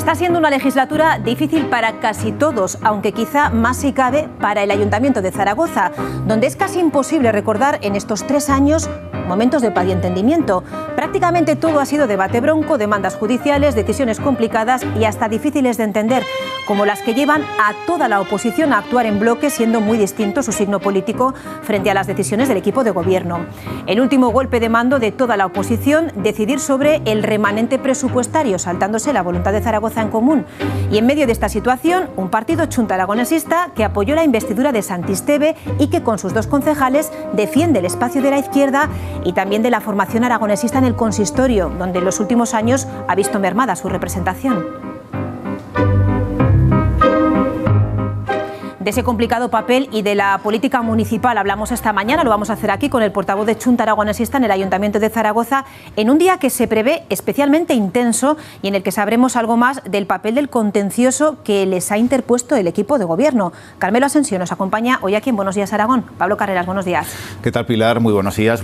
Está siendo una legislatura difícil para casi todos, aunque quizá más si cabe para el Ayuntamiento de Zaragoza, donde es casi imposible recordar en estos 3 años momentos de paz y entendimiento. Prácticamente todo ha sido debate bronco, demandas judiciales, decisiones complicadas y hasta difíciles de entender, como las que llevan a toda la oposición a actuar en bloque, siendo muy distinto su signo político frente a las decisiones del equipo de gobierno. El último golpe de mando de toda la oposición, decidir sobre el remanente presupuestario, saltándose la voluntad de Zaragoza en Común. Y en medio de esta situación, un partido chunta aragonesista que apoyó la investidura de Santisteve y que con sus 2 concejales defiende el espacio de la izquierda y también de la formación aragonesista en el consistorio, donde en los últimos años ha visto mermada su representación. De ese complicado papel y de la política municipal hablamos esta mañana, lo vamos a hacer aquí con el portavoz de Chunta Aragonesista en el Ayuntamiento de Zaragoza, en un día que se prevé especialmente intenso y en el que sabremos algo más del papel del contencioso que les ha interpuesto el equipo de gobierno. Carmelo Asensio nos acompaña hoy aquí en Buenos Días Aragón. Pablo Carreras, buenos días. ¿Qué tal, Pilar? Muy buenos días,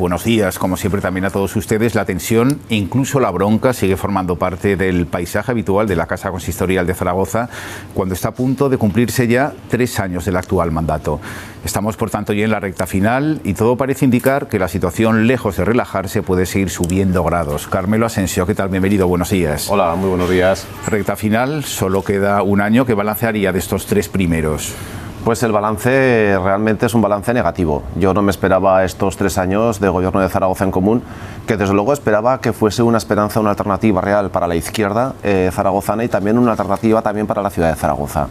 como siempre también a todos ustedes. La tensión e incluso la bronca sigue formando parte del paisaje habitual de la Casa Consistorial de Zaragoza, cuando está a punto de cumplirse ya 3 años del actual mandato. Estamos, por tanto, ya en la recta final y todo parece indicar que la situación, lejos de relajarse, puede seguir subiendo grados. Carmelo Asensio, ¿qué tal? Bienvenido, buenos días. Hola, muy buenos días. Recta final, solo queda un año. ¿Qué balance haría de estos 3 primeros? Pues el balance realmente es un balance negativo. Yo no me esperaba estos 3 años de gobierno de Zaragoza en Común, que desde luego esperaba que fuese una esperanza, una alternativa real para la izquierda zaragozana y también una alternativa también para la ciudad de Zaragoza.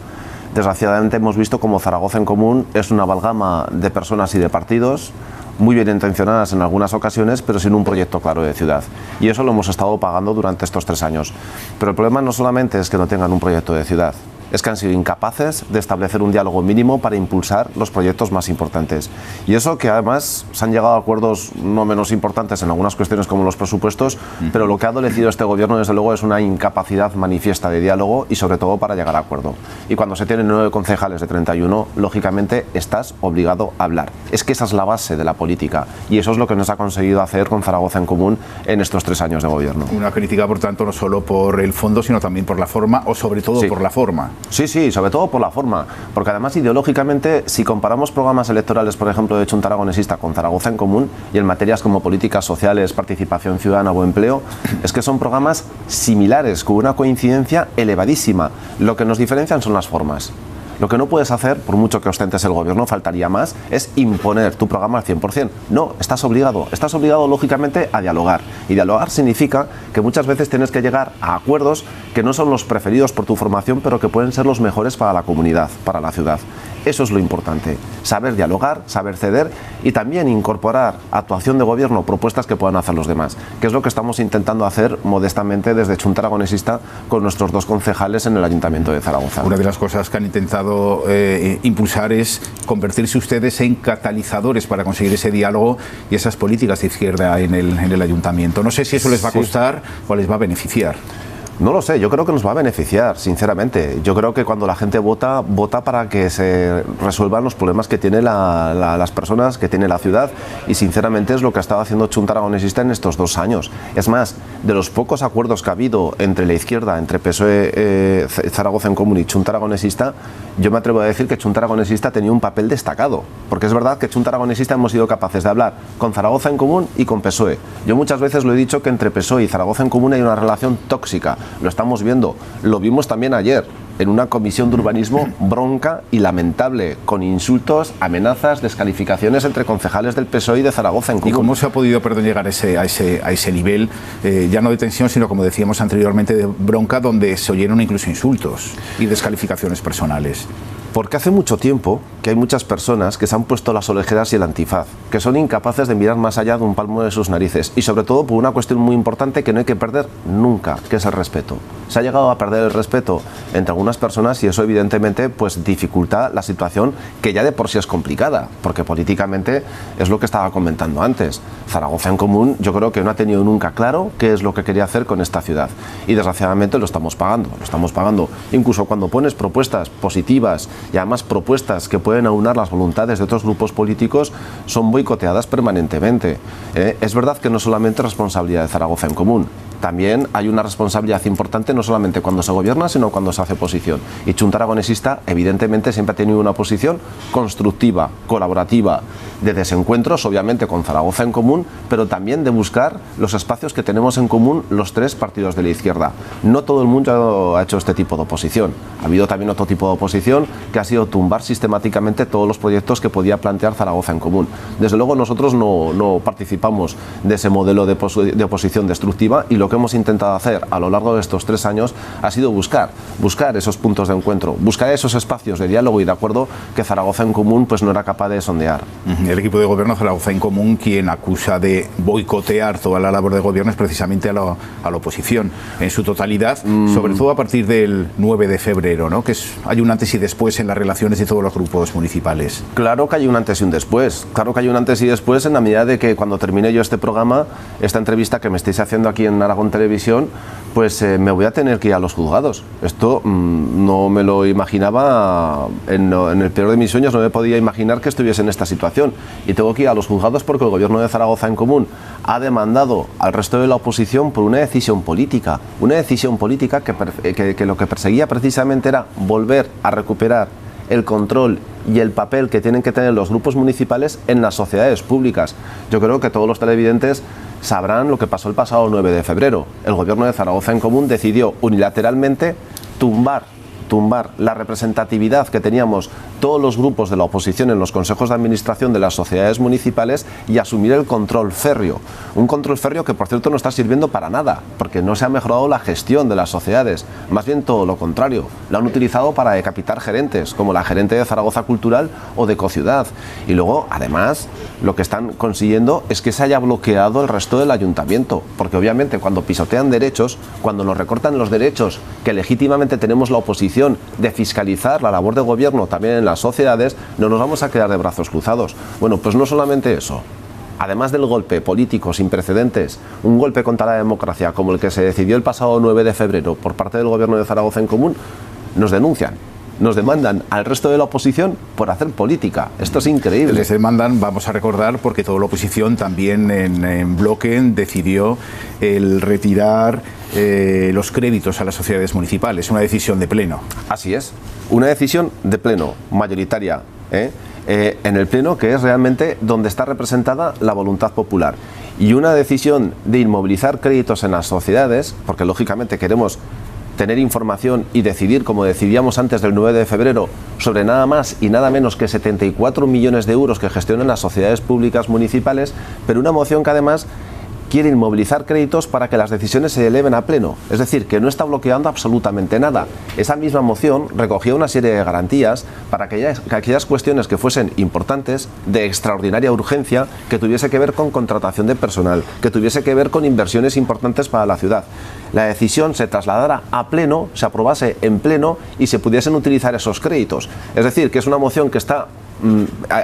Desgraciadamente hemos visto como Zaragoza en Común es una amalgama de personas y de partidos muy bien intencionadas en algunas ocasiones, pero sin un proyecto claro de ciudad. Y eso lo hemos estado pagando durante estos 3 años. Pero el problema no solamente es que no tengan un proyecto de ciudad, es que han sido incapaces de establecer un diálogo mínimo para impulsar los proyectos más importantes. Y eso que además se han llegado a acuerdos no menos importantes en algunas cuestiones como los presupuestos, pero lo que ha adolecido este gobierno desde luego es una incapacidad manifiesta de diálogo y sobre todo para llegar a acuerdo. Y cuando se tienen 9 concejales de 31, lógicamente estás obligado a hablar. Es que esa es la base de la política y eso es lo que nos ha conseguido hacer con Zaragoza en Común en estos 3 años de gobierno. Una crítica, por tanto, no solo por el fondo, sino también por la forma o sobre todo por la forma. Sí, sobre todo por la forma, porque además ideológicamente, si comparamos programas electorales, por ejemplo, de Chunta Aragonesista con Zaragoza en Común y en materias como políticas sociales, participación ciudadana o empleo, es que son programas similares, con una coincidencia elevadísima. Lo que nos diferencian son las formas. Lo que no puedes hacer, por mucho que ostentes el gobierno, faltaría más, es imponer tu programa al 100%. No, estás obligado lógicamente a dialogar. Y dialogar significa que muchas veces tienes que llegar a acuerdos que no son los preferidos por tu formación, pero que pueden ser los mejores para la comunidad, para la ciudad. Eso es lo importante, saber dialogar, saber ceder y también incorporar a tu acción de gobierno propuestas que puedan hacer los demás, que es lo que estamos intentando hacer modestamente desde Chunta Aragonesista con nuestros 2 concejales en el Ayuntamiento de Zaragoza. Una de las cosas que han intentado impulsar es convertirse ustedes en catalizadores para conseguir ese diálogo y esas políticas de izquierda en el Ayuntamiento. No sé si eso les va a costar o les va a beneficiar. No lo sé, yo creo que nos va a beneficiar, sinceramente. Yo creo que cuando la gente vota para que se resuelvan los problemas que tiene las personas, que tiene la ciudad, y sinceramente es lo que ha estado haciendo Chunta Aragonesista en estos 2 años. Es más, de los pocos acuerdos que ha habido entre la izquierda, entre PSOE, Zaragoza en Común y Chunta Aragonesista, yo me atrevo a decir que Chunta Aragonesista tenía un papel destacado, porque es verdad que Chunta Aragonesista hemos sido capaces de hablar con Zaragoza en Común y con PSOE. Yo muchas veces lo he dicho que entre PSOE y Zaragoza en Común hay una relación tóxica. Lo estamos viendo, lo vimos también ayer en una comisión de urbanismo bronca y lamentable, con insultos, amenazas, descalificaciones entre concejales del PSOE y de Zaragoza en Común. ¿Y cómo se ha podido llegar a ese nivel, ya no de tensión, sino como decíamos anteriormente, de bronca, donde se oyeron incluso insultos y descalificaciones personales? Porque hace mucho tiempo que hay muchas personas que se han puesto las orejeras y el antifaz, que son incapaces de mirar más allá de un palmo de sus narices, y sobre todo por una cuestión muy importante que no hay que perder nunca, que es el respeto. Se ha llegado a perder el respeto entre algunas personas y eso evidentemente pues dificulta la situación, que ya de por sí es complicada, porque políticamente es lo que estaba comentando antes. Zaragoza en Común yo creo que no ha tenido nunca claro qué es lo que quería hacer con esta ciudad y desgraciadamente lo estamos pagando. Incluso cuando pones propuestas positivas y además propuestas que pueden aunar las voluntades de otros grupos políticos, son boicoteadas permanentemente. Es verdad que no solamente es responsabilidad de Zaragoza en Común, también hay una responsabilidad importante no solamente cuando se gobierna, sino cuando se hace oposición. Y Junta Aragonesista, evidentemente, siempre ha tenido una posición constructiva, colaborativa, de desencuentros, obviamente, con Zaragoza en Común, pero también de buscar los espacios que tenemos en común los tres partidos de la izquierda. No todo el mundo ha hecho este tipo de oposición. Ha habido también otro tipo de oposición que ha sido tumbar sistemáticamente todos los proyectos que podía plantear Zaragoza en Común. Desde luego, nosotros no participamos de ese modelo de oposición destructiva, y lo que hemos intentado hacer a lo largo de estos 3 años ha sido buscar esos puntos de encuentro, buscar esos espacios de diálogo y de acuerdo que Zaragoza en Común pues no era capaz de sondear. El equipo de gobierno Zaragoza en Común, quien acusa de boicotear toda la labor de gobierno, es precisamente a la oposición en su totalidad, sobre todo a partir del 9 de febrero, ¿no? Que hay un antes y después en las relaciones de todos los grupos municipales. Claro que hay un antes y un después, claro que hay un antes y después, en la medida de que cuando termine yo este programa, esta entrevista que me estáis haciendo aquí en Aragón Televisión, pues me voy a tener que ir a los juzgados. Esto no me lo imaginaba, en el peor de mis sueños no me podía imaginar que estuviese en esta situación, y tengo que ir a los juzgados porque el gobierno de Zaragoza en Común ha demandado al resto de la oposición por una decisión política que lo que perseguía precisamente era volver a recuperar el control y el papel que tienen que tener los grupos municipales en las sociedades públicas. Yo creo que todos los televidentes sabrán lo que pasó el pasado 9 de febrero. El gobierno de Zaragoza en Común decidió unilateralmente tumbar la representatividad que teníamos todos los grupos de la oposición en los consejos de administración de las sociedades municipales y asumir el control férreo. Un control férreo que, por cierto, no está sirviendo para nada, porque no se ha mejorado la gestión de las sociedades. Más bien todo lo contrario. Lo han utilizado para decapitar gerentes, como la gerente de Zaragoza Cultural o de Ecociudad. Y luego, además, lo que están consiguiendo es que se haya bloqueado el resto del ayuntamiento, porque obviamente cuando pisotean derechos, cuando nos recortan los derechos que legítimamente tenemos la oposición de fiscalizar la labor de gobierno también en las sociedades, no nos vamos a quedar de brazos cruzados. Bueno, pues no solamente eso. Además del golpe político sin precedentes, un golpe contra la democracia como el que se decidió el pasado 9 de febrero por parte del gobierno de Zaragoza en Común, nos denuncian. Nos demandan al resto de la oposición por hacer política. Esto es increíble. Les demandan, vamos a recordar, porque toda la oposición también en bloque decidió el retirar los créditos a las sociedades municipales. Una decisión de pleno. Así es, una decisión de pleno, mayoritaria, en el pleno, que es realmente donde está representada la voluntad popular. Y una decisión de inmovilizar créditos en las sociedades, porque lógicamente queremos tener información y decidir, como decidíamos antes del 9 de febrero, sobre nada más y nada menos que 74 millones de euros que gestionan las sociedades públicas municipales, pero una moción que además quiere inmovilizar créditos para que las decisiones se eleven a pleno, es decir, que no está bloqueando absolutamente nada. Esa misma moción recogía una serie de garantías para que aquellas cuestiones que fuesen importantes, de extraordinaria urgencia, que tuviese que ver con contratación de personal, que tuviese que ver con inversiones importantes para la ciudad. La decisión se trasladara a pleno, se aprobase en pleno y se pudiesen utilizar esos créditos. Es decir, que es una moción que está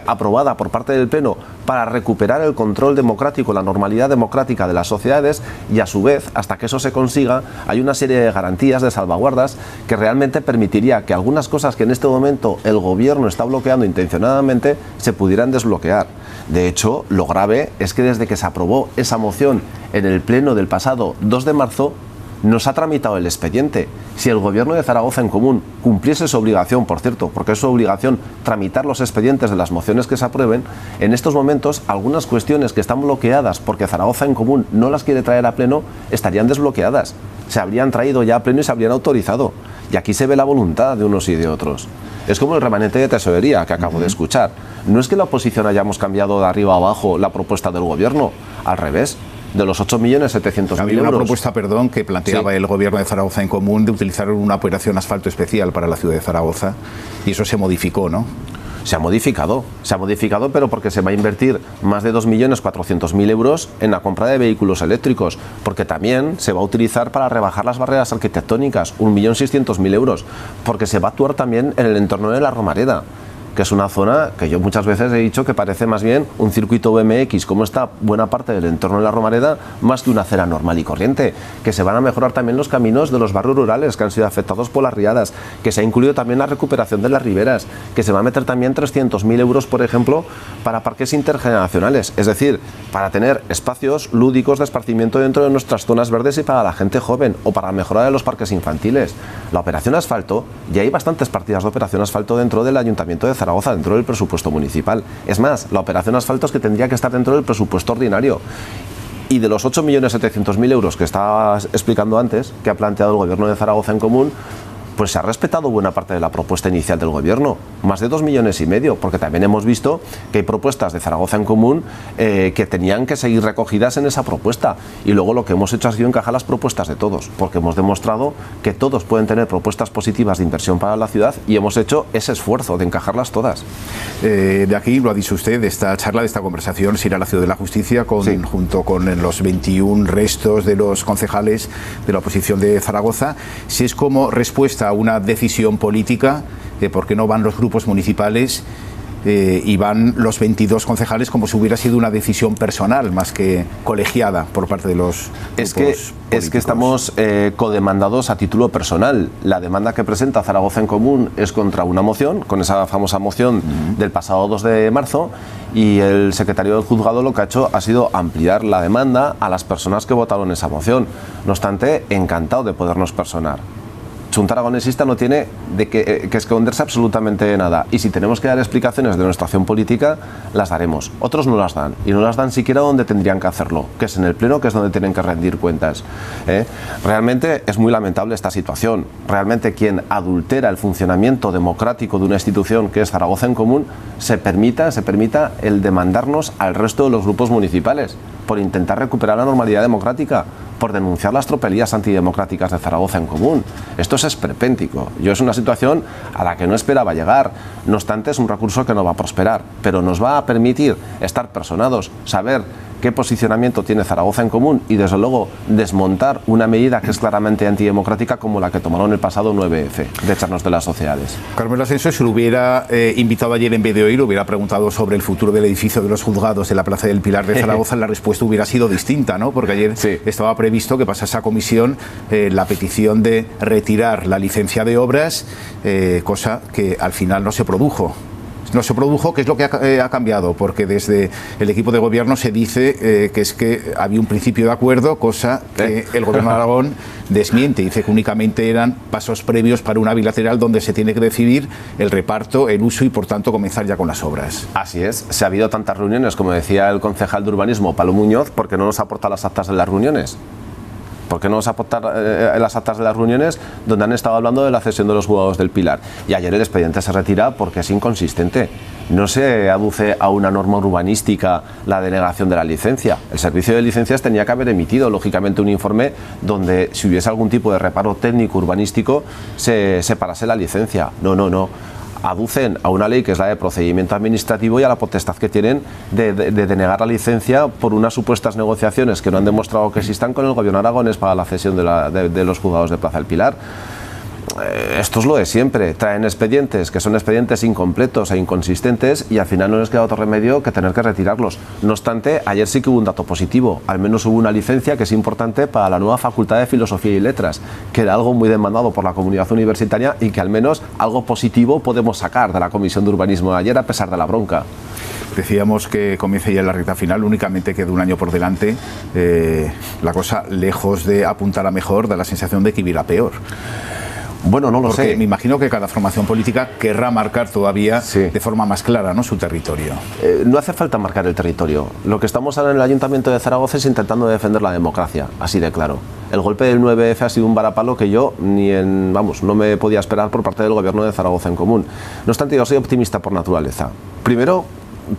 aprobada por parte del Pleno para recuperar el control democrático, la normalidad democrática de las sociedades, y a su vez, hasta que eso se consiga, hay una serie de garantías, de salvaguardas, que realmente permitiría que algunas cosas que en este momento el gobierno está bloqueando intencionadamente se pudieran desbloquear. De hecho, lo grave es que desde que se aprobó esa moción en el Pleno del pasado 2 de marzo, no se ha tramitado el expediente. Si el gobierno de Zaragoza en Común cumpliese su obligación, por cierto, porque es su obligación tramitar los expedientes de las mociones que se aprueben, en estos momentos algunas cuestiones que están bloqueadas porque Zaragoza en Común no las quiere traer a pleno, estarían desbloqueadas. Se habrían traído ya a pleno y se habrían autorizado. Y aquí se ve la voluntad de unos y de otros. Es como el remanente de tesorería que acabo de escuchar. No es que la oposición hayamos cambiado de arriba a abajo la propuesta del gobierno, al revés. De los 8.700.000 euros. Había una propuesta, que planteaba el gobierno de Zaragoza en Común de utilizar una operación asfalto especial para la ciudad de Zaragoza, y eso se modificó, ¿no? Se ha modificado, pero porque se va a invertir más de 2.400.000 euros en la compra de vehículos eléctricos, porque también se va a utilizar para rebajar las barreras arquitectónicas, 1.600.000 euros, porque se va a actuar también en el entorno de la Romareda, que es una zona que yo muchas veces he dicho que parece más bien un circuito BMX, como está buena parte del entorno de la Romareda, más que una acera normal y corriente, que se van a mejorar también los caminos de los barrios rurales que han sido afectados por las riadas, que se ha incluido también la recuperación de las riberas, que se va a meter también 300.000 euros, por ejemplo, para parques intergeneracionales, es decir, para tener espacios lúdicos de esparcimiento dentro de nuestras zonas verdes y para la gente joven, o para la mejora de los parques infantiles. La operación asfalto, ya hay bastantes partidas de operación asfalto dentro del Ayuntamiento de Zaragoza, dentro del presupuesto municipal. Es más, la operación asfalto es que tendría que estar dentro del presupuesto ordinario. Y de los 8.700.000 euros que estaba explicando antes, que ha planteado el Gobierno de Zaragoza en Común, pues se ha respetado buena parte de la propuesta inicial del Gobierno, más de 2,5 millones, porque también hemos visto que hay propuestas de Zaragoza en Común que tenían que seguir recogidas en esa propuesta, y luego lo que hemos hecho ha sido encajar las propuestas de todos, porque hemos demostrado que todos pueden tener propuestas positivas de inversión para la ciudad y hemos hecho ese esfuerzo de encajarlas todas. De aquí, lo ha dicho usted, de esta charla, de esta conversación, se irá a la Ciudad de la Justicia junto con los 21 restos de los concejales de la oposición de Zaragoza. Si es como respuesta a una decisión política, ¿por qué no van los grupos municipales y van los 22 concejales como si hubiera sido una decisión personal más que colegiada por parte de los grupos es que estamos codemandados a título personal. La demanda que presenta Zaragoza en Común es contra una moción, con esa famosa moción del pasado 2 de marzo, y el secretario del juzgado lo que ha hecho ha sido ampliar la demanda a las personas que votaron esa moción. No obstante, encantado de podernos personar. Junta Aragonesista no tiene que esconderse absolutamente nada, y si tenemos que dar explicaciones de nuestra acción política, las daremos. Otros no las dan, y no las dan siquiera donde tendrían que hacerlo, que es en el Pleno, que es donde tienen que rendir cuentas. Realmente es muy lamentable esta situación. Realmente quien adultera el funcionamiento democrático de una institución que es Zaragoza en Común se permita el demandarnos al resto de los grupos municipales por intentar recuperar la normalidad democrática, por denunciar las tropelías antidemocráticas de Zaragoza en Común. Esto es esperpéntico. Yo es una situación a la que no esperaba llegar. No obstante, es un recurso que no va a prosperar, pero nos va a permitir estar personados, saber qué posicionamiento tiene Zaragoza en Común y, desde luego, desmontar una medida que es claramente antidemocrática como la que tomaron el pasado 9F, de echarnos de las sociedades. Carmelo Asensio, si lo hubiera invitado ayer en vez de hoy, lo hubiera preguntado sobre el futuro del edificio de los juzgados de la Plaza del Pilar de Zaragoza, la respuesta hubiera sido distinta, ¿no? Porque ayer estaba previsto que pasase a comisión la petición de retirar la licencia de obras, cosa que al final no se produjo. No se produjo, ¿qué es lo que ha cambiado? Porque desde el equipo de gobierno se dice que es que había un principio de acuerdo, cosa que el gobierno de Aragón desmiente. Dice que únicamente eran pasos previos para una bilateral donde se tiene que decidir el reparto, el uso y, por tanto, comenzar ya con las obras. Así es. Se ha habido tantas reuniones, como decía el concejal de urbanismo, Pablo Muñoz, porque no nos aporta las actas de las reuniones. ¿Por qué no nos aportar las actas de las reuniones donde han estado hablando de la cesión de los juzgados del Pilar? Y ayer el expediente se retira porque es inconsistente. No se aduce a una norma urbanística la denegación de la licencia. El servicio de licencias tenía que haber emitido, lógicamente, un informe donde, si hubiese algún tipo de reparo técnico urbanístico, se parase la licencia. No. Aducen a una ley que es la de procedimiento administrativo y a la potestad que tienen de denegar la licencia por unas supuestas negociaciones que no han demostrado que existan con el gobierno aragonés para la cesión de los juzgados de Plaza del Pilar. Esto es lo de siempre, traen expedientes que son expedientes incompletos e inconsistentes y al final no les queda otro remedio que tener que retirarlos. No obstante, ayer sí que hubo un dato positivo, al menos hubo una licencia que es importante para la nueva Facultad de Filosofía y Letras, que era algo muy demandado por la comunidad universitaria y que al menos algo positivo podemos sacar de la Comisión de Urbanismo de ayer a pesar de la bronca. Decíamos que comienza ya la recta final, únicamente queda un año por delante. La cosa, lejos de apuntar a mejor, da la sensación de que irá peor. Bueno, no lo sé. Me imagino que cada formación política querrá marcar todavía de forma más clara, ¿no?, su territorio. No hace falta marcar el territorio. Lo que estamos ahora en el Ayuntamiento de Zaragoza es intentando defender la democracia, así de claro. El golpe del 9F ha sido un varapalo que yo no me podía esperar por parte del gobierno de Zaragoza en Común. No obstante, yo soy optimista por naturaleza. Primero,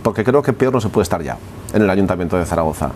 porque creo que peor no se puede estar ya en el Ayuntamiento de Zaragoza.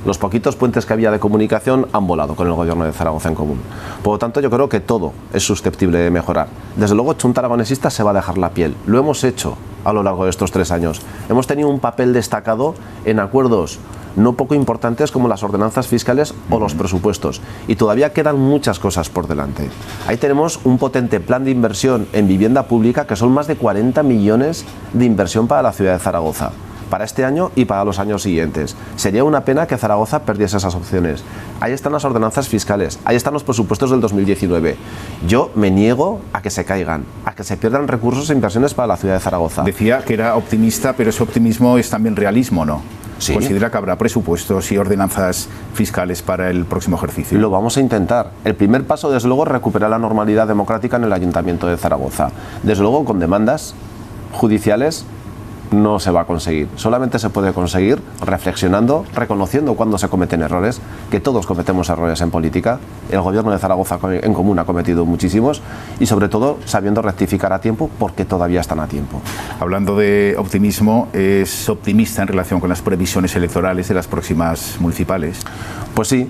Los poquitos puentes que había de comunicación han volado con el gobierno de Zaragoza en Común. Por lo tanto, yo creo que todo es susceptible de mejorar. Desde luego, Junta Aragonesista se va a dejar la piel. Lo hemos hecho a lo largo de estos 3 años. Hemos tenido un papel destacado en acuerdos no poco importantes como las ordenanzas fiscales o los presupuestos. Y todavía quedan muchas cosas por delante. Ahí tenemos un potente plan de inversión en vivienda pública que son más de 40 millones de inversión para la ciudad de Zaragoza, para este año y para los años siguientes. Sería una pena que Zaragoza perdiese esas opciones. Ahí están las ordenanzas fiscales, ahí están los presupuestos del 2019. Yo me niego a que se caigan, a que se pierdan recursos e inversiones para la ciudad de Zaragoza. Decía que era optimista, pero ese optimismo es también realismo, ¿no? Sí. ¿Considera que habrá presupuestos y ordenanzas fiscales para el próximo ejercicio? Lo vamos a intentar. El primer paso, desde luego, es recuperar la normalidad democrática en el Ayuntamiento de Zaragoza. Desde luego, con demandas judiciales no se va a conseguir. Solamente se puede conseguir reflexionando, reconociendo cuando se cometen errores, que todos cometemos errores en política. El Gobierno de Zaragoza en Común ha cometido muchísimos y sobre todo sabiendo rectificar a tiempo, porque todavía están a tiempo. Hablando de optimismo, ¿es optimista en relación con las previsiones electorales de las próximas municipales? Pues sí,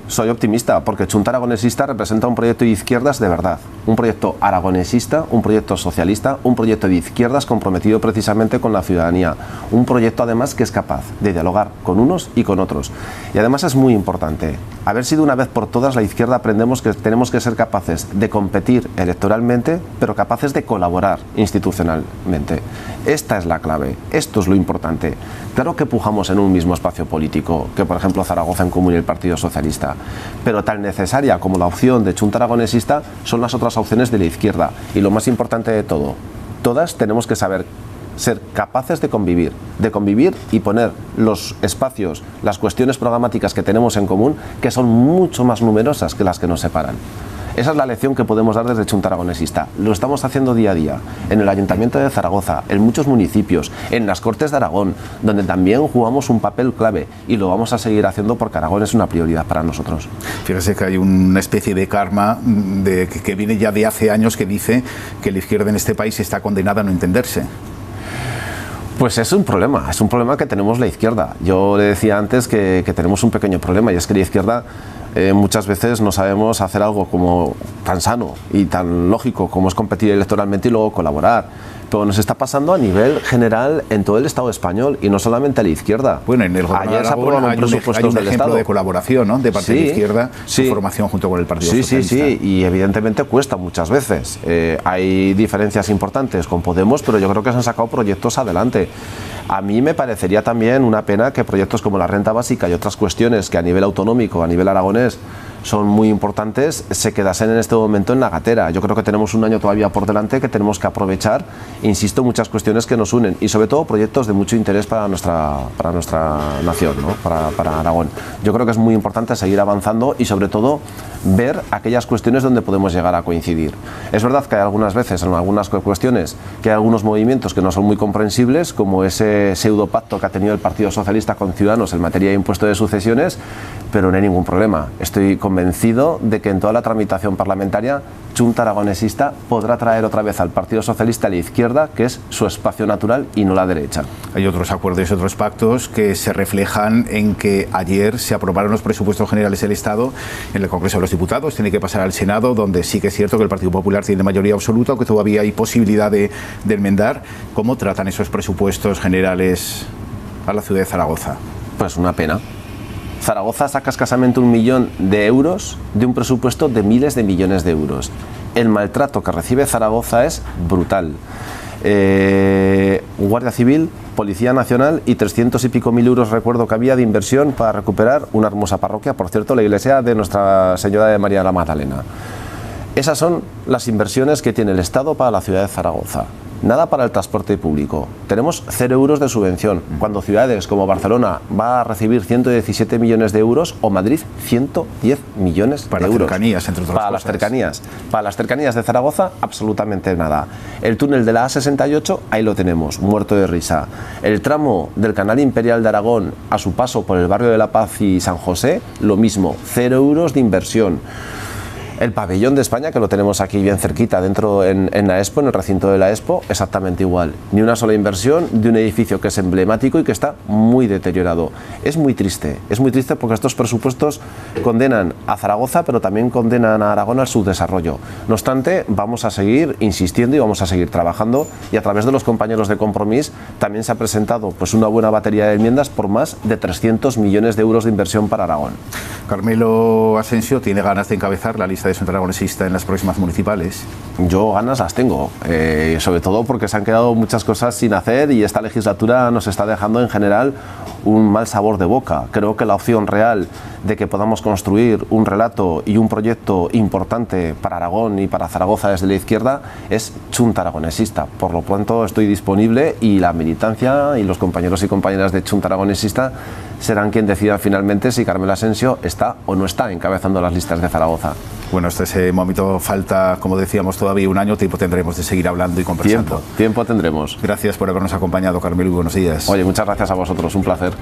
soy optimista, porque Chunta Aragonesista representa un proyecto de izquierdas de verdad, un proyecto aragonesista, un proyecto socialista, un proyecto de izquierdas comprometido precisamente con la ciudadanía, un proyecto además que es capaz de dialogar con unos y con otros. Y además es muy importante, a ver si de una vez por todas la izquierda aprendemos que tenemos que ser capaces de competir electoralmente, pero capaces de colaborar institucionalmente. Esta es la clave, esto es lo importante. Claro que pujamos en un mismo espacio político, que por ejemplo Zaragoza en Común y el Partido Socialista, pero tan necesaria como la opción de Chunta Aragonesista son las otras opciones de la izquierda. Y lo más importante de todo, todas tenemos que saber ser capaces de convivir y poner los espacios, las cuestiones programáticas que tenemos en común, que son mucho más numerosas que las que nos separan. Esa es la lección que podemos dar desde Chunta Aragonesista. Lo estamos haciendo día a día, en el Ayuntamiento de Zaragoza, en muchos municipios, en las Cortes de Aragón, donde también jugamos un papel clave y lo vamos a seguir haciendo porque Aragón es una prioridad para nosotros. Fíjese que hay una especie de karma que viene ya de hace años que dice que la izquierda en este país está condenada a no entenderse. Pues es un problema que tenemos la izquierda. Yo le decía antes que tenemos un pequeño problema, y es que la izquierda muchas veces no sabemos hacer algo como tan sano y tan lógico como es competir electoralmente y luego colaborar. Pero nos está pasando a nivel general en todo el Estado español y no solamente a la izquierda. Bueno, en el Gobierno de Aragón hay un ejemplo de colaboración, ¿no?, de parte de la izquierda, su formación junto con el Partido Socialista. Sí, y evidentemente cuesta muchas veces. Hay diferencias importantes con Podemos, pero yo creo que se han sacado proyectos adelante. A mí me parecería también una pena que proyectos como la renta básica y otras cuestiones que a nivel autonómico, a nivel aragonés, son muy importantes, se quedasen en este momento en la gatera. Yo creo que tenemos un año todavía por delante que tenemos que aprovechar, insisto, muchas cuestiones que nos unen y sobre todo proyectos de mucho interés para nuestra nación, ¿no?, para Aragón. Yo creo que es muy importante seguir avanzando y sobre todo ver aquellas cuestiones donde podemos llegar a coincidir. Es verdad que hay algunas veces, en algunas cuestiones, que hay algunos movimientos que no son muy comprensibles, como ese pseudopacto que ha tenido el Partido Socialista con Ciudadanos en materia de impuesto de sucesiones, pero no hay ningún problema. Estoy convencido de que en toda la tramitación parlamentaria Chunta Aragonesista podrá traer otra vez al Partido Socialista a la izquierda, que es su espacio natural, y no la derecha. Hay otros acuerdos y otros pactos que se reflejan en que ayer se aprobaron los presupuestos generales del Estado en el Congreso de los Diputados. Tiene que pasar al Senado, donde sí que es cierto que el Partido Popular tiene mayoría absoluta, aunque todavía hay posibilidad de enmendar. ¿Cómo tratan esos presupuestos generales a la ciudad de Zaragoza? Pues una pena. Zaragoza saca escasamente 1 millón de euros de un presupuesto de miles de millones de euros. El maltrato que recibe Zaragoza es brutal. Guardia Civil, Policía Nacional y 300 y pico mil euros, recuerdo que había, de inversión para recuperar una hermosa parroquia, por cierto, la iglesia de Nuestra Señora de María la Magdalena. Esas son las inversiones que tiene el Estado para la ciudad de Zaragoza. Nada para el transporte público. Tenemos 0 euros de subvención, cuando ciudades como Barcelona va a recibir 117 millones de euros o Madrid 110 millones de euros. Para cercanías, entre otras cosas. Para las cercanías de Zaragoza, absolutamente nada. El túnel de la A68, ahí lo tenemos, muerto de risa. El tramo del Canal Imperial de Aragón a su paso por el barrio de La Paz y San José, lo mismo, 0 euros de inversión. El pabellón de España, que lo tenemos aquí bien cerquita, dentro en la Expo, en el recinto de la Expo, exactamente igual. Ni una sola inversión de un edificio que es emblemático y que está muy deteriorado. Es muy triste porque estos presupuestos condenan a Zaragoza, pero también condenan a Aragón al subdesarrollo. No obstante, vamos a seguir insistiendo y vamos a seguir trabajando, y a través de los compañeros de Compromís también se ha presentado pues una buena batería de enmiendas por más de 300 millones de euros de inversión para Aragón. Carmelo Asensio tiene ganas de encabezar la lista de Centro Aragonesista en las próximas municipales. Yo ganas las tengo, sobre todo porque se han quedado muchas cosas sin hacer y esta legislatura nos está dejando en general un mal sabor de boca. Creo que la opción real de que podamos construir un relato y un proyecto importante para Aragón y para Zaragoza desde la izquierda es Chunta Aragonesista. Por lo pronto estoy disponible y la militancia y los compañeros y compañeras de Chunta Aragonesista serán quien decidan finalmente si Carmelo Asensio está o no está encabezando las listas de Zaragoza. Bueno, hasta ese momento falta, como decíamos, todavía un año. Tiempo tendremos de seguir hablando y conversando. Tiempo tendremos. Gracias por habernos acompañado, Carmelo, y buenos días. Oye, muchas gracias a vosotros, un placer.